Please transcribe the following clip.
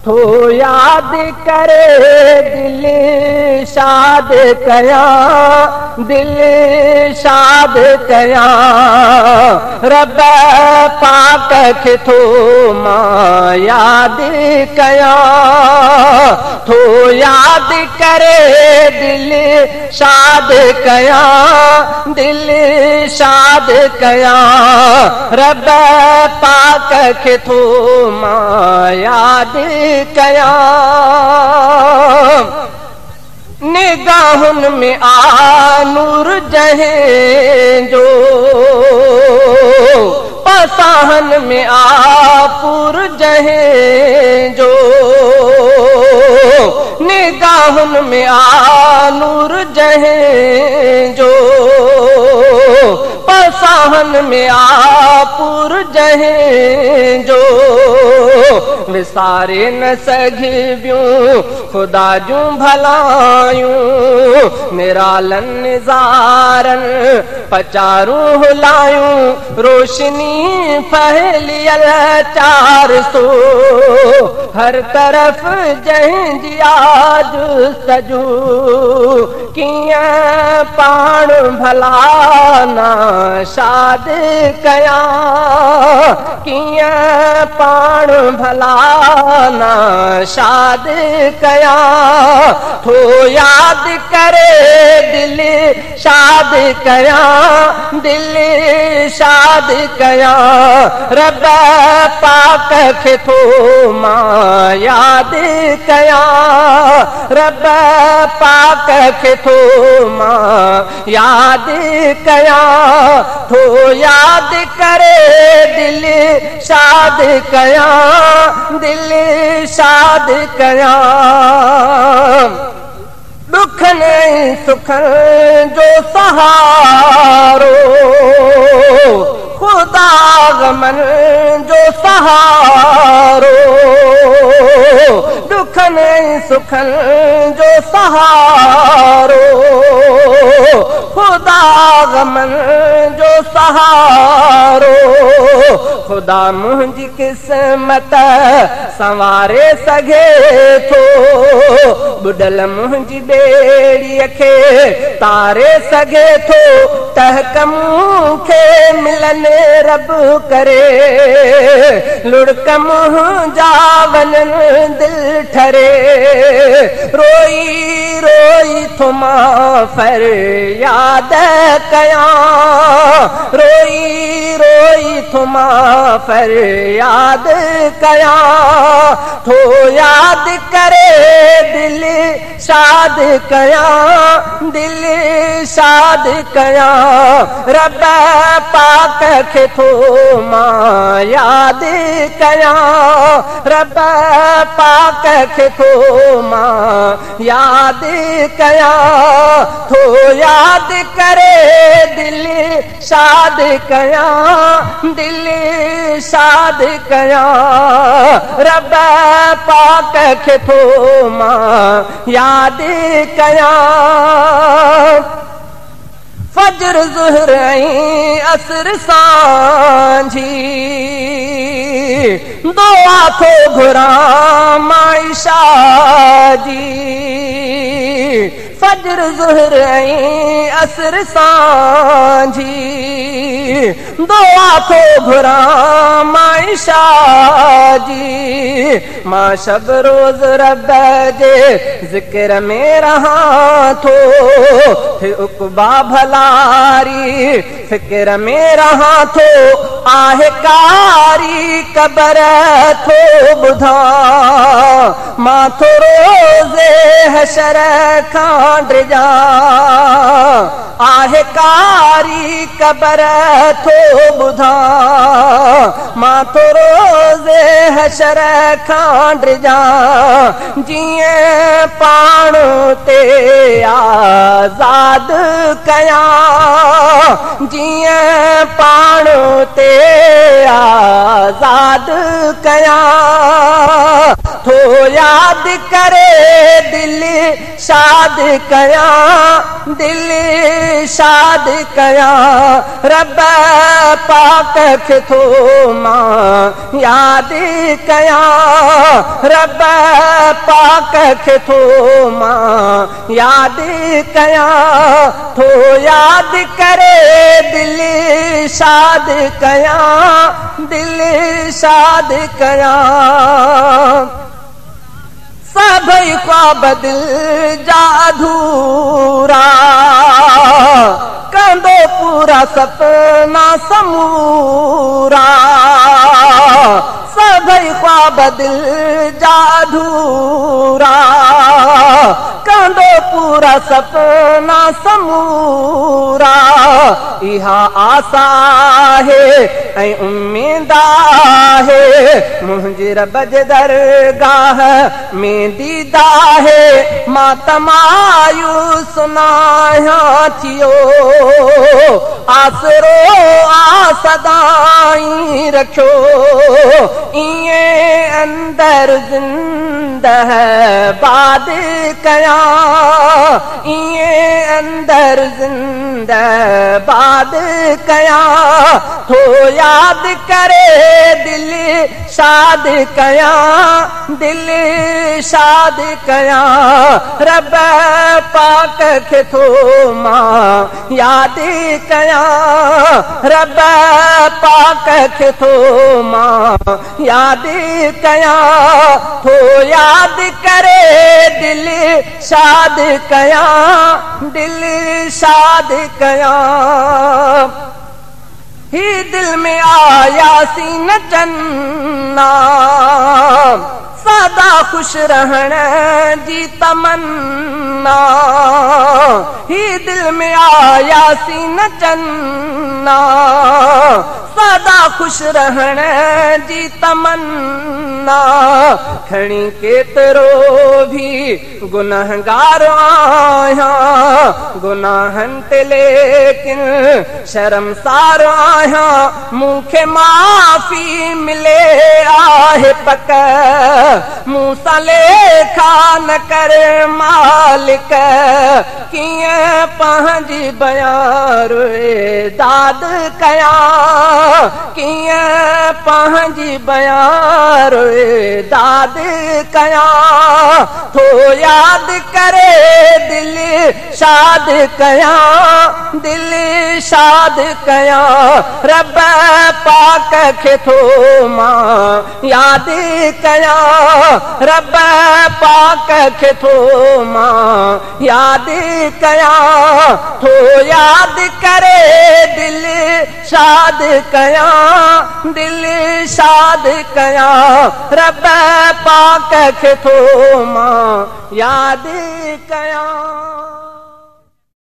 थो याद करे दिल शाद कया, दिल शाद कया। रब पाक खे थो मां याद कया, थो याद करे दिल शाद कया, दिल शाद कया। रब पाक खे थो मां याद कया। निगाहुन में आ नूर जहें जो, पसाहन में आ पुर जहें जो। निगाहुन में आ नूर जहें जो, पसाहन में आ पुर जहें जो। विसारे न सघिबियूं खुदा जूं भलायूं, निरालन निज़ारन पचारूं हुलायूं। रोशनी फैलियल 400 हर तरफ जंहिंजी आज सजू। कीअं पाण भला ना शाद कया, कीअं पाण भला ना शाद कया। थो याद करे दिल शाद कया, दिल शाद कया। रब पाक खे थो मां याद कया, रब पाक खे थो मां याद कया। थो याद करे दिल शाद कया, दिल शाद कया। दुखन सुखन जो सहारो, खुदा गमन जो सहारो। दुखन सुखन जो सहारो, खुदा गमन जो सहारो। खुदा मुंहिंजी क़िस्मत संवारे सघे थो, बुडल मुंहिंजी ॿेड़ीअ खे तारे सघे थो। तहकम खे मिलन रब करे, लुड़क मुंहिंजा वञनि दिल ठरे। रोई रोई थो मां फरियाद कया, रोई रोई थो मां फरियाद कया। थो याद करे दिल शाद कया, दिल शाद कया। रब पाक खे थो मां याद कया, रब पाक खे थो मां याद कया। थो याद करे दिल शाद कया, दिल शाद कया। रब पाक खे थो मां याद कया। फजर ज़ुहर ऐं असर सांझी दुआ थो घुरां माइशा जी। फजर ज़ुहर ऐं असर सांझी दुआ थो घुरां माइशा जी। मां शब रोज़ रब जे ज़िक्र में रहां थो, थे उक़बा भलारी फ़िक्र में रहां थो। आहे कारी क़बर थो ॿुधां, मां थो रोज़े हशर खां डिॼां। आहे कारी क़बर थो ॿुधां, मां थो रोज़े हशर खां डिॼां। जीअं पाण ते आज़ाद कया, जीअं पाण ते आज़ाद कया। थो याद याद करे दिल शाद कया, दिल शाद कया। रब पाक खे थो मां याद कया, रब पाक खे थो मां याद कया। थो याद करे दिल शाद कया, दिल शाद कया। सभई ख्वाब दिल जा अधूरा, कंदो पूरा सपना समूरा। सभई ख्वाब दिल जा अधूरा, कंदो पूरा सपना समूरा। इहा आसा है ऐं उम्मीद है, मुंहिंजी रब जे दरगाह में दीदा है। मां तमायूस नाहियां थियो, आसरो आ सदाई रखियो। इएं अंदर जिंदह बाद कया, इएं अंदर जिंदह बाद कया। थो याद करे दिल शाद कया, दिल शाद कया। रब पाक खे थो मां याद कया, रब पाक खे थो मां याद कया। थो याद करे दिल शाद कया, दिल शाद कया। ही दिल में आया सीन चन्ना, सदा खुश रहण जी तमन्ना। ही दिल में आया सीन चन्ना, सदा खुश रहण जी तमन्ना। खणी केतिरो भी गुनहगार आहियां, गुनाहनि ते लेकिन शर्मसार आहियां। मूंखे माफ़ी मिले आहे पक, मूं सां लेखा न करे मालिक। कीअं पंहिंजी बयां रोए दाद कया, कीअं पंहिंजी बयां रोए दाद कया। थो याद करे दिल शाद कया, दिल शाद कया। रब पाक खे थो मां याद कया, रब पाक खे थो मां याद कया। थो याद करे दिल शाद कया, दिल शाद कया। रब पाक खे थो मां याद कया।